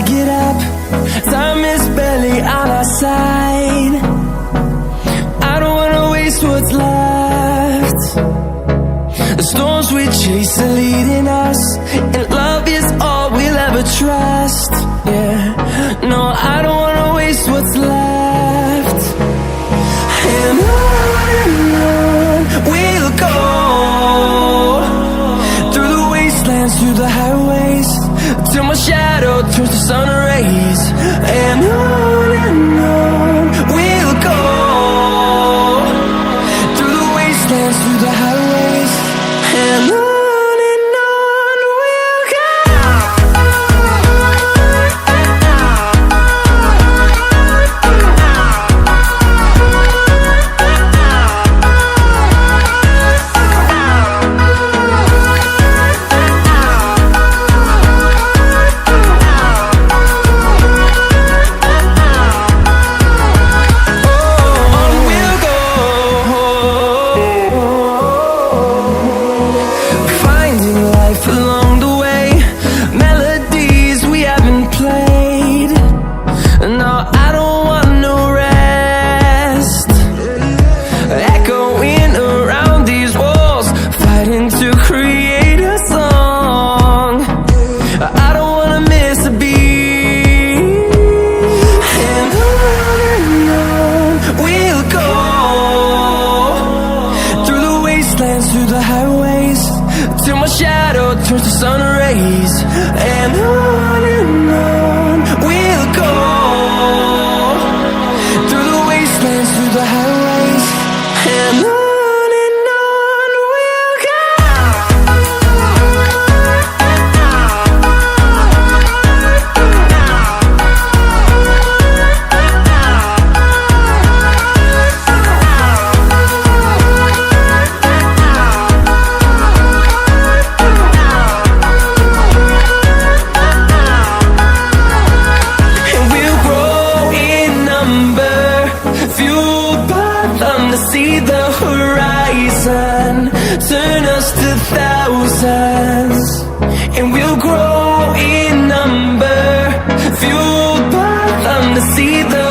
get up. Time is barely on our side. I don't wanna waste what's left. The storms we chase are leading us, and love is all we'll ever trust. Yeah, no, I don't wanna waste what's left. And on we'll go, through the wastelands, through the highways, till my shadow turns to sun rays. And on we'll go, through the wastelands, through the highways, and on we'll go. Along the way, melodies we haven't played. No, I don't want no rest. Echoing around these walls, fighting to create a song. I don't wanna miss a beat. And on we'll go, through the wastelands, through the highways, till my shadow turns to sun rays. And on we'll go, through the wastelands, through the highways, and on we'll go. See the horizon, turn us to thousands, and we'll grow in number, fueled by them to see the